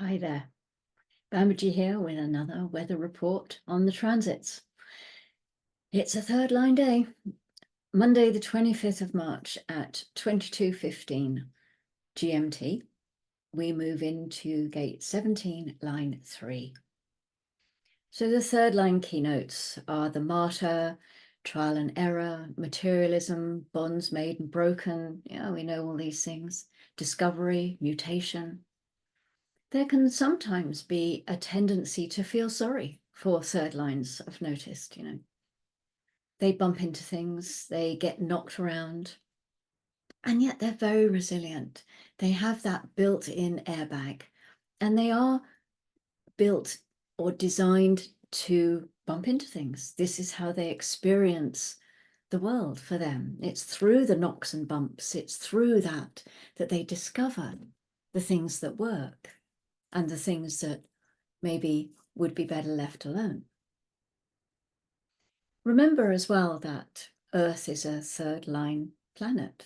Hi there, Bambaji here with another weather report on the transits. It's a third line day, Monday the 25th of March at 22:15 GMT. We move into gate 17, line 3. So the third line keynotes are the martyr, trial and error, materialism, bonds made and broken. Yeah, we know all these things. Discovery, mutation. There can sometimes be a tendency to feel sorry for third lines, I've noticed, They bump into things, they get knocked around, and yet they're very resilient. They have that built-in airbag, and they are built or designed to bump into things. This is how they experience the world for them. It's through the knocks and bumps, it's through that they discover the things that work and the things that maybe would be better left alone. Remember as well that Earth is a third line planet.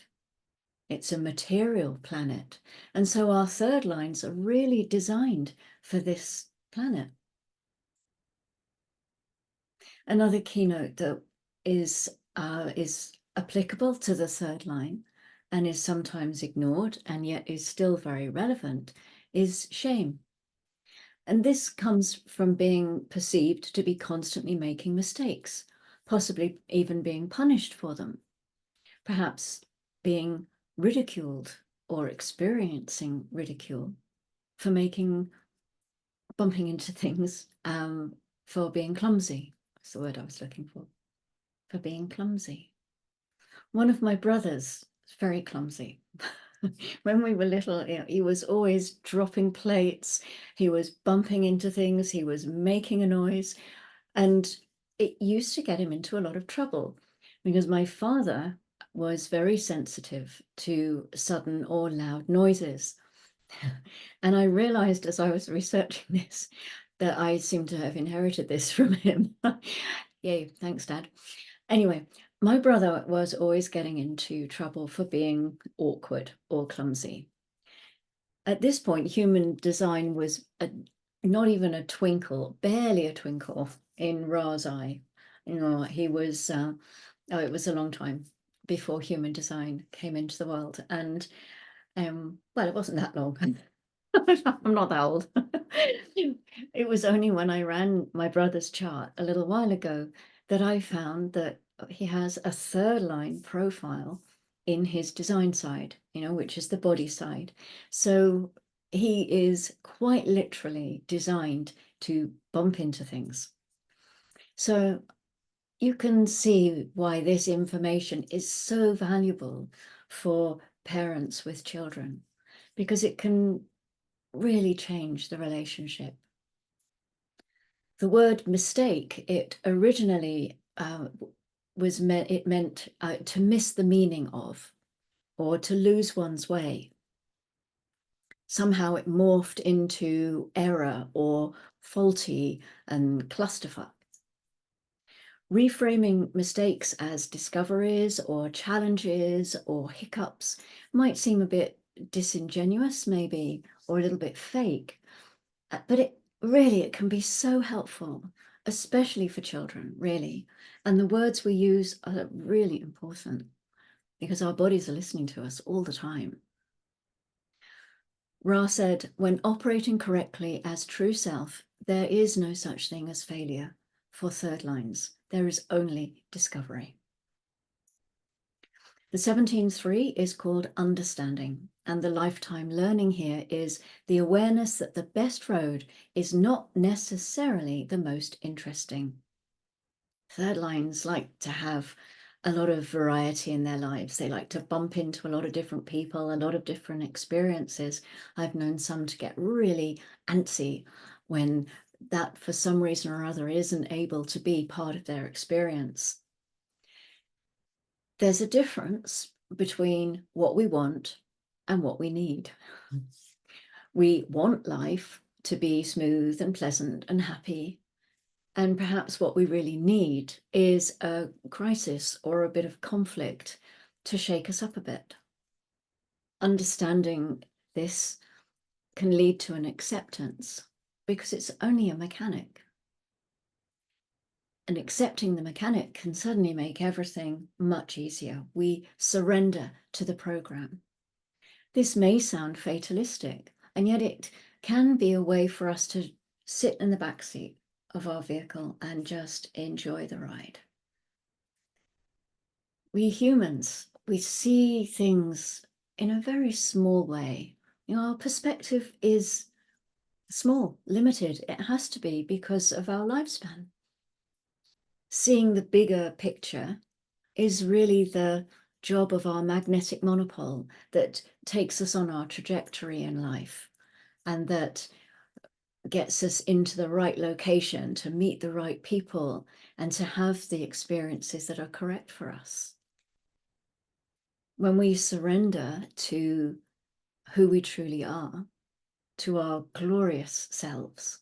It's a material planet. And so our third lines are really designed for this planet. Another keynote that is applicable to the third line and is sometimes ignored and yet is still very relevant is shame. And this comes from being perceived to be constantly making mistakes, possibly even being punished for them, perhaps being ridiculed or experiencing ridicule for bumping into things, for being clumsy. That's the word I was looking for being clumsy. One of my brothers is very clumsy. When we were little, he was always dropping plates, he was bumping into things, he was making a noise, and it used to get him into a lot of trouble because my father was very sensitive to sudden or loud noises. And I realized as I was researching this that I seem to have inherited this from him. Yay, thanks, Dad. Anyway, my brother was always getting into trouble for being awkward or clumsy. At this point, human design was not even a twinkle, barely a twinkle in Ra's eye. He was, it was a long time before human design came into the world. And, well, it wasn't that long. I'm not that old. It was only when I ran my brother's chart a little while ago that I found that he has a third line profile in his design side, which is the body side. So he is quite literally designed to bump into things. So you can see why this information is so valuable for parents with children, because it can really change the relationship. The word mistake, it originally meant to miss the meaning of, or to lose one's way. Somehow it morphed into error or faulty and clusterfuck. Reframing mistakes as discoveries or challenges or hiccups might seem a bit disingenuous, maybe, or a little bit fake, but it can be so helpful, especially for children, really. And the words we use are really important because our bodies are listening to us all the time. Ra said, when operating correctly as true self, there is no such thing as failure for third lines. There is only discovery. The 17.3 is called understanding, and the lifetime learning here is the awareness that the best road is not necessarily the most interesting. Third lines like to have a lot of variety in their lives. They like to bump into a lot of different people, a lot of different experiences. I've known some to get really antsy when that, for some reason or other, isn't able to be part of their experience. There's a difference between what we want and what we need. We want life to be smooth and pleasant and happy. And perhaps what we really need is a crisis or a bit of conflict to shake us up a bit. Understanding this can lead to an acceptance because it's only a mechanic. And accepting the mechanic can suddenly make everything much easier. We surrender to the program. This may sound fatalistic, and yet it can be a way for us to sit in the back seat of our vehicle and just enjoy the ride. We humans, we see things in a very small way. Our perspective is small, limited. It has to be because of our lifespan. Seeing the bigger picture is really the job of our magnetic monopole that takes us on our trajectory in life and that gets us into the right location to meet the right people and to have the experiences that are correct for us. When we surrender to who we truly are, to our glorious selves,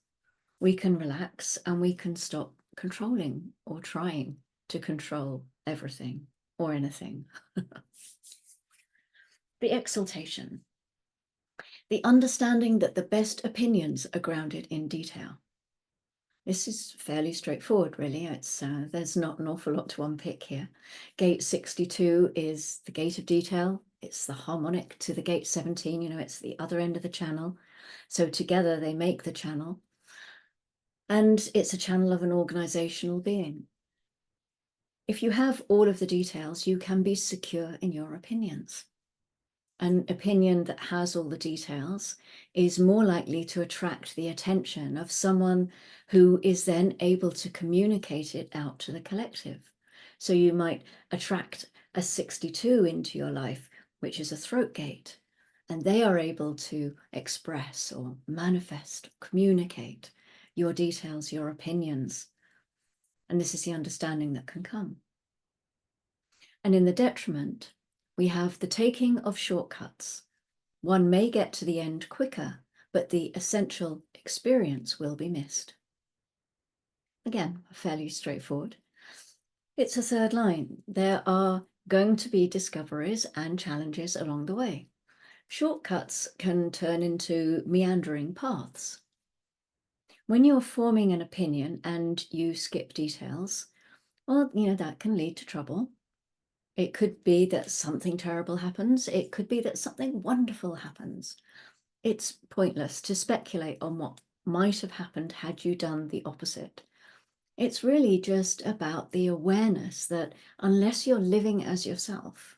we can relax and we can stop controlling or trying to control everything or anything. The exaltation. The understanding that the best opinions are grounded in detail. This is fairly straightforward, really. There's not an awful lot to unpick here. Gate 62 is the gate of detail. It's the harmonic to the gate 17, it's the other end of the channel. So together they make the channel. And it's a channel of an organizational being. If you have all of the details, you can be secure in your opinions. An opinion that has all the details is more likely to attract the attention of someone who is then able to communicate it out to the collective. So you might attract a 62 into your life, which is a throat gate, and they are able to express or manifest, communicate your details, your opinions. And this is the understanding that can come. And in the detriment, we have the taking of shortcuts. One may get to the end quicker, but the essential experience will be missed. Again, fairly straightforward. It's a third line. There are going to be discoveries and challenges along the way. Shortcuts can turn into meandering paths. When you're forming an opinion and you skip details, well, that can lead to trouble. It could be that something terrible happens. It could be that something wonderful happens. It's pointless to speculate on what might have happened had you done the opposite. It's really just about the awareness that unless you're living as yourself,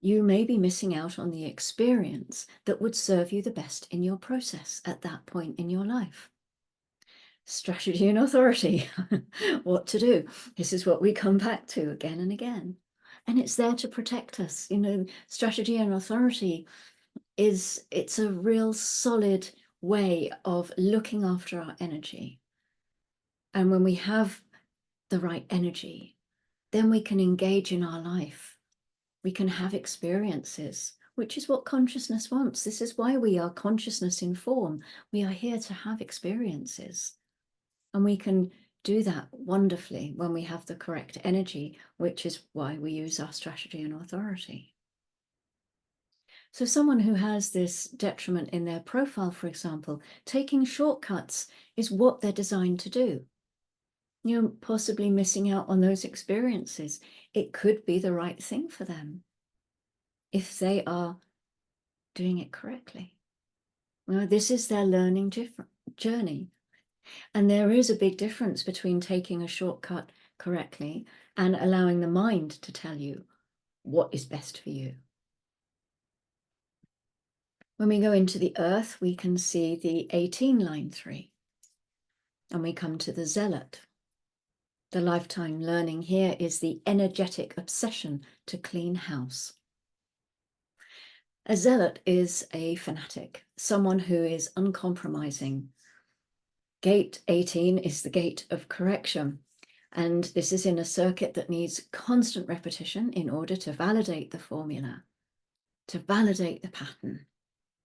you may be missing out on the experience that would serve you the best in your process at that point in your life. Strategy and authority. What to do? This is what we come back to again and again. And it's there to protect us. Strategy and authority it's a real solid way of looking after our energy. And when we have the right energy, then we can engage in our life. We can have experiences, which is what consciousness wants. This is why we are consciousness in form. We are here to have experiences. And we can do that wonderfully when we have the correct energy, which is why we use our strategy and authority. So someone who has this detriment in their profile, for example, taking shortcuts is what they're designed to do. You're possibly missing out on those experiences. It could be the right thing for them if they are doing it correctly. This is their learning journey. And there is a big difference between taking a shortcut correctly and allowing the mind to tell you what is best for you. When we go into the earth, we can see the 18 line 3. And we come to the zealot. The lifetime learning here is the energetic obsession to clean house. A zealot is a fanatic, someone who is uncompromising. Gate 18 is the gate of correction. And this is in a circuit that needs constant repetition in order to validate the formula, to validate the pattern,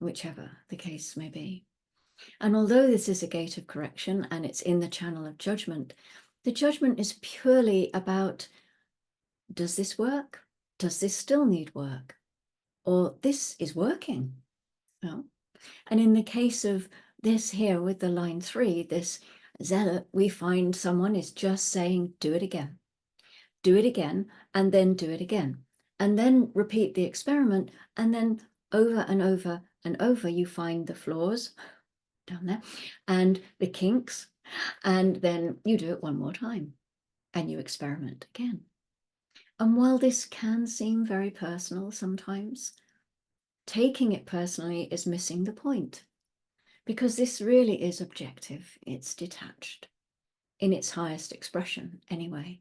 whichever the case may be. And although this is a gate of correction and it's in the channel of judgment, the judgment is purely about, does this work? Does this still need work? Or this is working? Well, And in the case of this here with the line 3, this zealot, we find someone is just saying, do it again, and then do it again. And then repeat the experiment, and then over and over and over, you find the flaws down there and the kinks, and then you do it one more time and you experiment again. And while this can seem very personal sometimes, taking it personally is missing the point, because this really is objective. It's detached in its highest expression anyway.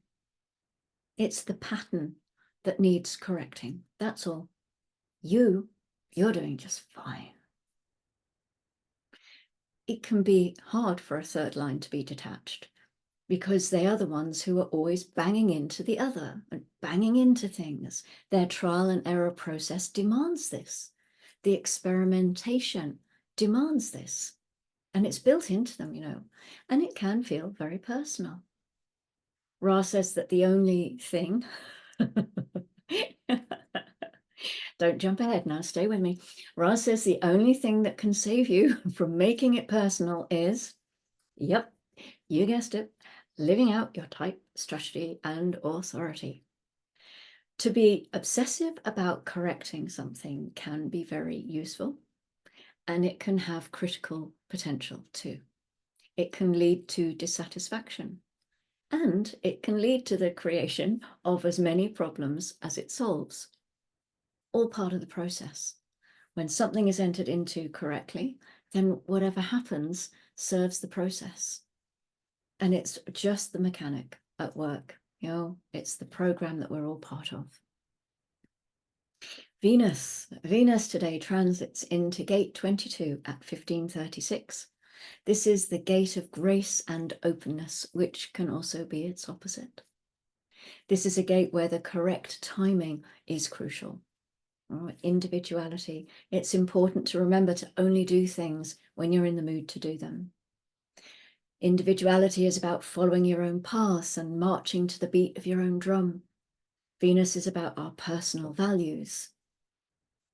It's the pattern that needs correcting. That's all. You're doing just fine. It can be hard for a third line to be detached, because they are the ones who are always banging into the other and banging into things. Their trial and error process demands this. The experimentation demands this. And it's built into them, and it can feel very personal. Ra says that the only thing, don't jump ahead now, stay with me. Ra says the only thing that can save you from making it personal is, yep, you guessed it, living out your type, strategy, and authority. To be obsessive about correcting something can be very useful, and it can have critical potential too. It can lead to dissatisfaction, and it can lead to the creation of as many problems as it solves. All part of the process. When something is entered into correctly, then whatever happens serves the process. And it's just the mechanic at work. It's the program that we're all part of. Venus today transits into gate 22 at 1536. This is the gate of grace and openness, which can also be its opposite. This is a gate where the correct timing is crucial. Individuality. It's important to remember to only do things when you're in the mood to do them. Individuality is about following your own path and marching to the beat of your own drum. Venus is about our personal values.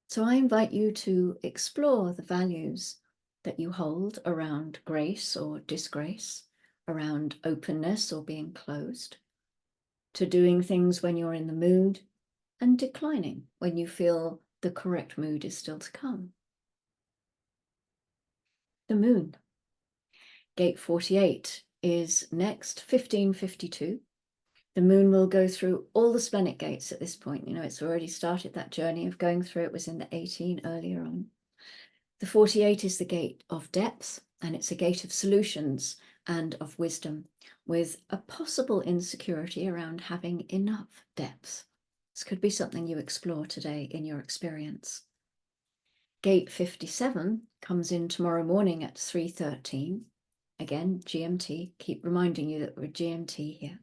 So I invite you to explore the values that you hold around grace or disgrace, around openness or being closed, to doing things when you're in the mood, and declining when you feel the correct mood is still to come. The moon. Gate 48 is next, 1552. The moon will go through all the splenic gates at this point. It's already started that journey of going through. It was in the 18 earlier on. The 48 is the gate of depth, and it's a gate of solutions and of wisdom, with a possible insecurity around having enough depth. This could be something you explore today in your experience. Gate 57 comes in tomorrow morning at 3:13. Again, GMT. Keep reminding you that we're GMT here.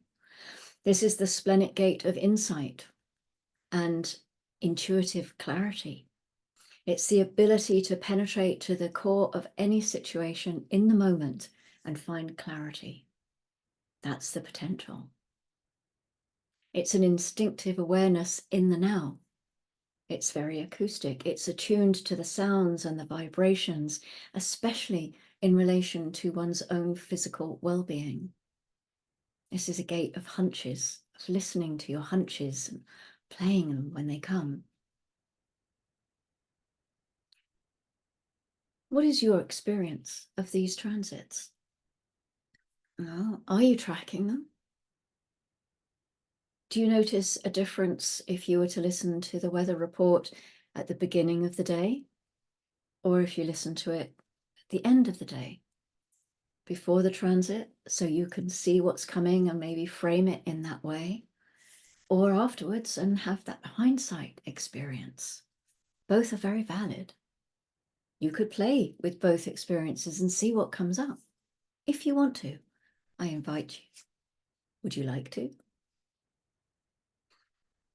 This is the splenic gate of insight and intuitive clarity. It's the ability to penetrate to the core of any situation in the moment and find clarity. That's the potential. It's an instinctive awareness in the now. It's very acoustic. It's attuned to the sounds and the vibrations, especially in relation to one's own physical well-being. This is a gate of hunches, of listening to your hunches and playing them when they come. What is your experience of these transits? Are you tracking them? Do you notice a difference if you were to listen to the weather report at the beginning of the day, or if you listen to it at the end of the day, before the transit, so you can see what's coming and maybe frame it in that way, or afterwards and have that hindsight experience? Both are very valid. You could play with both experiences and see what comes up. If you want to, I invite you. Would you like to?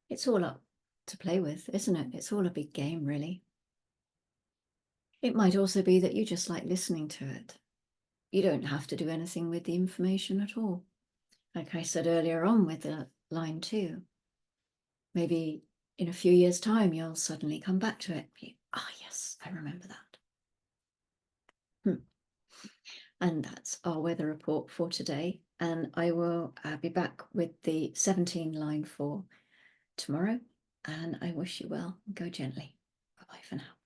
It's all up to play with, isn't it? It's all a big game, really. It might also be that you just like listening to it. You don't have to do anything with the information at all. Like I said earlier on with the line 2, maybe in a few years' time, you'll suddenly come back to it. Yes, I remember that. And that's our weather report for today. And I will be back with the 17 line for tomorrow. And I wish you well. Go gently. Bye bye for now.